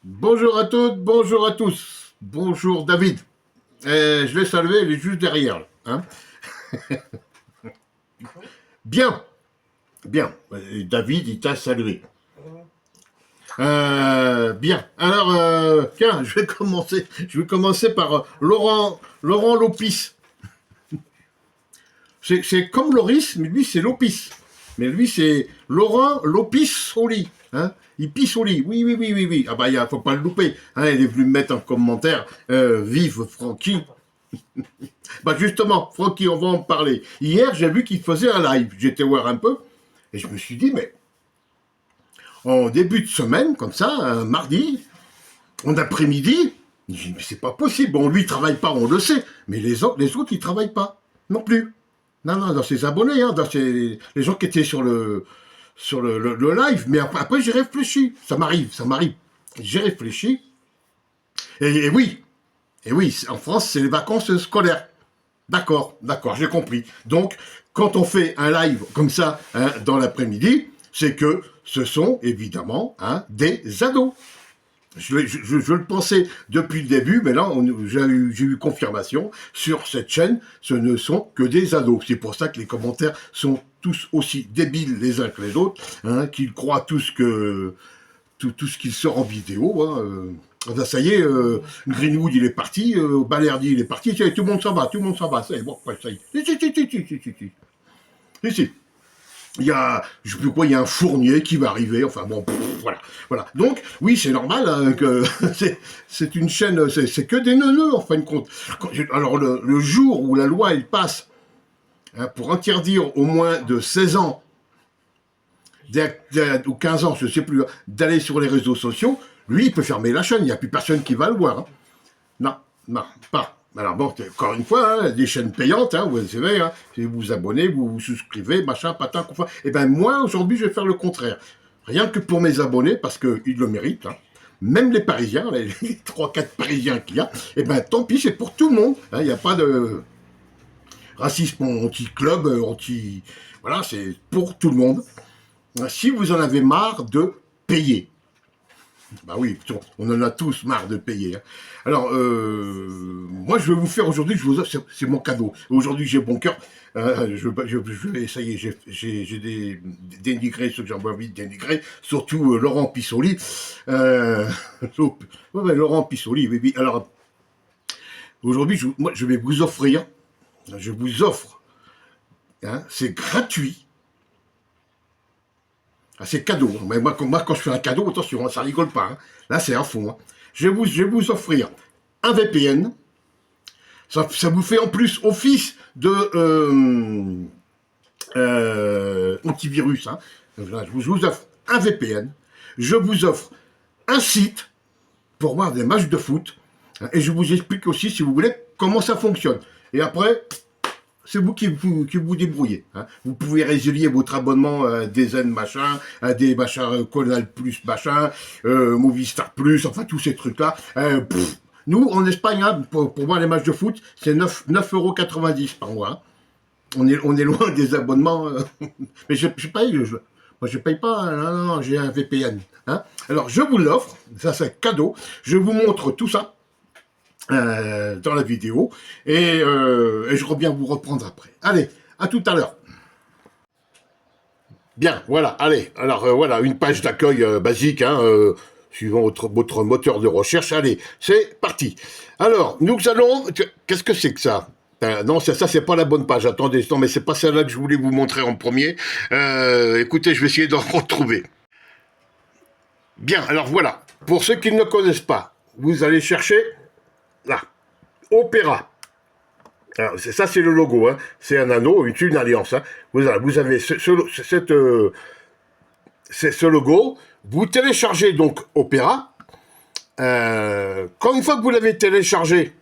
Bonjour à toutes, bonjour à tous. Bonjour David. Je l'ai salué, il est juste derrière. Hein. Bien, bien. David, il t'a salué. Bien. Alors, tiens, je vais commencer par Laurent Lopis. C'est comme Loris, mais lui, c'est Lopis. Mais lui, c'est Laurent Lopis au lit. Hein. Il pisse au lit. Oui, oui, oui, oui, oui. Ah bah, faut pas le louper. Hein. Il est venu me mettre en commentaire. Vive Francky. Bah justement, Francky, on va en parler. Hier, j'ai vu qu'il faisait un live. J'étais voir un peu. Et je me suis dit, mais en début de semaine, comme ça, un mardi, en après-midi, j'ai dit, mais c'est pas possible. Bon, lui, il travaille pas, on le sait. Mais les autres, ils travaillent pas. Non plus. Non, non, dans ses abonnés, hein, les gens qui étaient sur le live. Mais après, j'ai réfléchi. Ça m'arrive, ça m'arrive. J'ai réfléchi. Et oui, en France, c'est les vacances scolaires. D'accord, d'accord, j'ai compris. Donc, quand on fait un live comme ça hein, dans l'après-midi, c'est que ce sont évidemment hein, des ados. Je le pensais depuis le début, mais là, j'ai eu confirmation. Sur cette chaîne, ce ne sont que des ados. C'est pour ça que les commentaires sont tous aussi débiles les uns que les autres, hein, qu'ils croient tous que tout ce qui sort en vidéo. Hein, là, ça y est, Greenwood il est parti, Balerdi il est parti, tout le monde s'en va, tout le monde s'en va. Ça y est, bon, ça y est. Si. Il y a, je sais plus quoi, il y a un fournier qui va arriver, enfin bon, voilà, voilà. Donc, oui, c'est normal hein, que c'est une chaîne, c'est que des neuneux en fin de compte. Alors, le jour où la loi, elle passe hein, pour interdire au moins de 16 ans ou 15 ans, je ne sais plus, d'aller sur les réseaux sociaux, lui, il peut fermer la chaîne, il n'y a plus personne qui va le voir. Hein. Non, non, pas. Alors bon, encore une fois, hein, des chaînes payantes, hein, vous savez, hein, si vous vous abonnez, vous vous souscrivez, machin, patin, quoi. Eh ben moi, aujourd'hui, je vais faire le contraire. Rien que pour mes abonnés, parce qu'ils le méritent. Hein. Même les Parisiens, les 3-4 Parisiens qu'il y a, eh ben tant pis, c'est pour tout le monde. Il n'y a pas de racisme anti-club, anti... Voilà, c'est pour tout le monde. Si vous en avez marre de payer, bah oui, on en a tous marre de payer. Hein. Alors, moi, je vais vous faire aujourd'hui, c'est mon cadeau. Aujourd'hui, j'ai bon cœur. Ça y est, j'ai dénigré ceux que j'ai envie de dénigrer, surtout Laurent Pissoli. Ouais, Laurent Pissoli, oui. Alors, aujourd'hui, moi, je vais vous offrir, je vous offre, hein, c'est gratuit. Ah, c'est cadeau. Mais moi, quand je fais un cadeau, attention, ça rigole pas. Hein. Là, c'est à fond. Hein. Je vais vous offrir un VPN. Ça vous fait en plus office de antivirus. Hein. Là, je vous offre un VPN. Je vous offre un site pour voir des matchs de foot. Hein, et je vous explique aussi, si vous voulez, comment ça fonctionne. Et après, c'est vous qui vous débrouillez. Hein. Vous pouvez résilier votre abonnement à des Zen machin, à des machins Canal Plus machin, Movistar Plus, enfin tous ces trucs-là. Nous, en Espagne, hein, pour voir les matchs de foot, c'est 9,90 € par mois. Hein. On est loin des abonnements. Mais je paye. Moi, je paye pas. Hein, non, j'ai un VPN. Hein. Alors, je vous l'offre. Ça, c'est cadeau. Je vous montre tout ça. Dans la vidéo et je reviens vous reprendre après. Allez, à tout à l'heure. Bien, voilà, allez, alors voilà, une page d'accueil basique, hein, suivant votre moteur de recherche. Allez, c'est parti. Alors, nous allons... Qu'est-ce que c'est que ça non, ça c'est pas la bonne page. Attendez, non, mais c'est pas celle-là que je voulais vous montrer en premier. Écoutez, je vais essayer d'en retrouver. Bien, alors voilà. Pour ceux qui ne connaissent pas, vous allez chercher là, Opéra. Alors, ça, c'est le logo. Hein. C'est un anneau, une alliance. Hein. Vous avez ce logo. Vous téléchargez donc Opéra. Quand une fois que vous l'avez téléchargé,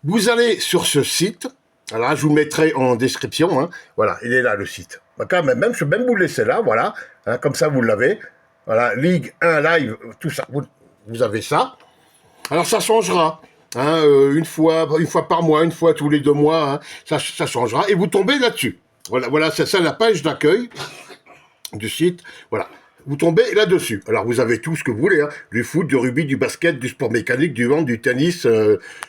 vous allez sur ce site. Alors, je vous mettrai en description. Hein. Voilà, il est là, le site. Même, je vais même vous le laisser là. Voilà. Hein, comme ça, vous l'avez. Voilà, Ligue 1 Live, tout ça. Vous avez ça. Alors, ça changera. Hein, une fois par mois, une fois tous les 2 mois, hein, ça changera, et vous tombez là-dessus. Voilà, c'est ça la page d'accueil du site. Voilà. vous tombez là-dessus. Alors, vous avez tout ce que vous voulez, hein. Du foot, du rugby, du basket, du sport mécanique, du hand, du tennis,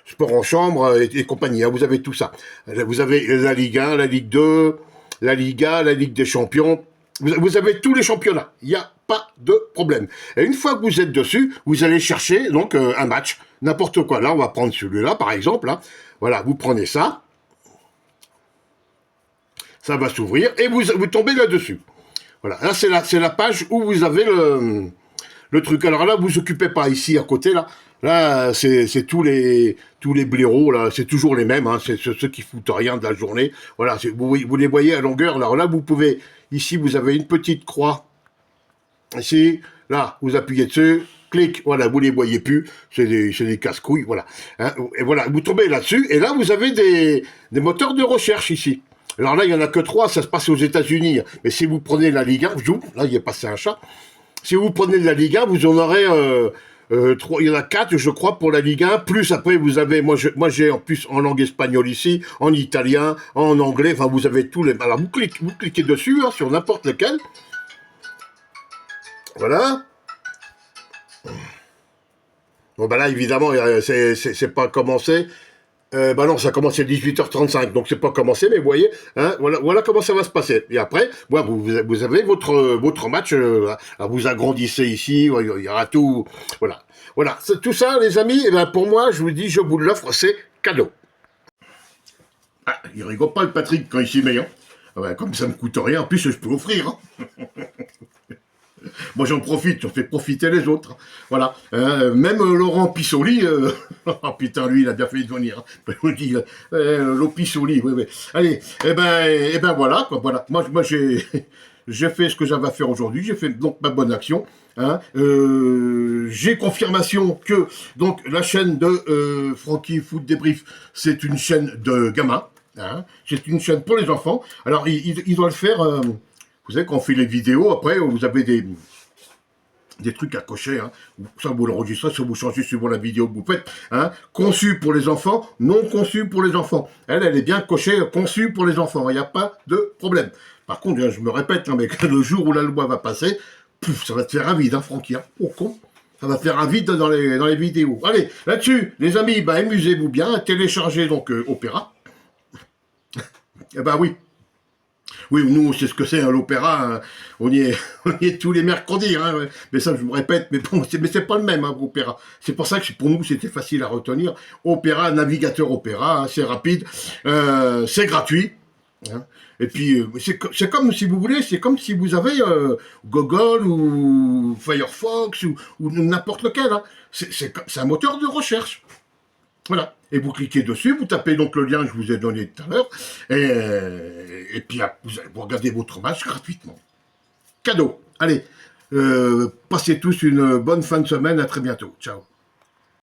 sport en chambre et compagnie, hein. Vous avez tout ça. Vous avez la Ligue 1, la Ligue 2, la Liga, la Ligue des Champions. Vous avez tous les championnats. Il n'y a pas de problème. Et une fois que vous êtes dessus, vous allez chercher donc un match, n'importe quoi. Là, on va prendre celui-là, par exemple. Là. Voilà, vous prenez ça. Ça va s'ouvrir et vous tombez là-dessus. Voilà, là c'est la page où vous avez le truc. Alors là, vous occupez pas ici à côté là. Là, c'est tous les blaireaux là, c'est toujours les mêmes. Hein, c'est ceux qui foutent rien de la journée. Voilà, vous les voyez à longueur. Alors là, vous pouvez ici, vous avez une petite croix. Ici, là, vous appuyez dessus. Clic, voilà, vous les voyez plus, c'est des casse-couilles, voilà. Hein, et voilà, vous tombez là-dessus, et là, vous avez des moteurs de recherche ici. Alors là, il n'y en a que 3, ça se passe aux États-Unis. Mais si vous prenez la Ligue 1, là, il est passé un chat. Si vous prenez la Ligue 1, vous en aurez 3, il y en a 4, je crois, pour la Ligue 1. Plus après, vous avez, moi j'ai en plus en langue espagnole ici, en italien, en anglais. Enfin, vous avez tous les. Alors vous cliquez dessus hein, sur n'importe lequel. Voilà. Bon ben là, évidemment, c'est pas commencé. Bah non, ça commence à 18h35, donc c'est pas commencé, mais vous voyez, hein, voilà comment ça va se passer. Et après, voilà, vous avez votre match, alors vous agrandissez ici, il y aura tout, voilà. Voilà, tout ça, les amis, et ben pour moi, je vous dis, je vous l'offre, c'est cadeau. Ah, il rigole pas le Patrick quand il s'y met, hein. Ah ben, comme ça me coûte rien, en plus je peux offrir, hein. Moi j'en profite, j'en fais profiter les autres. Voilà. Même Laurent Pissoli, oh putain, lui il a bien fait de venir. Hein. Je vous dis, le Pissoli, oui, oui. Allez, eh ben voilà, quoi, voilà. Moi j'ai fait ce que j'avais à faire aujourd'hui, j'ai fait donc ma bonne action. Hein. J'ai confirmation que donc la chaîne de Francky Foot Débrief, c'est une chaîne de gamins. Hein. C'est une chaîne pour les enfants. Alors il doit le faire. Vous savez, quand on fait les vidéos, après, vous avez des trucs à cocher. Hein. Ça, vous l'enregistrez, ça vous changez suivant la vidéo que vous faites. Hein. Conçu pour les enfants, non conçu pour les enfants. Elle est bien cochée, conçue pour les enfants. Il n'y a pas de problème. Par contre, je me répète, hein, mais le jour où la loi va passer, ça va te faire un vide, hein, Francky. Hein. Oh, con. Ça va faire un vide dans les vidéos. Allez, là-dessus, les amis, bah, amusez-vous bien. Téléchargez donc Opéra. Eh ben oui. Oui, nous, on sait ce que c'est, hein, l'opéra, hein. On y est tous les mercredis, hein, ouais. Mais ça, je me répète, mais bon, c'est pas le même, hein, opéra. C'est pour ça que pour nous, c'était facile à retenir. Opéra, navigateur opéra, hein, c'est rapide, c'est gratuit, hein. Et puis, c'est comme, si vous voulez, c'est comme si vous avez Google ou Firefox ou n'importe lequel, hein. C'est un moteur de recherche. Voilà. Et vous cliquez dessus, vous tapez donc le lien que je vous ai donné tout à l'heure, et puis vous regardez votre match gratuitement. Cadeau. Allez, passez tous une bonne fin de semaine, à très bientôt. Ciao.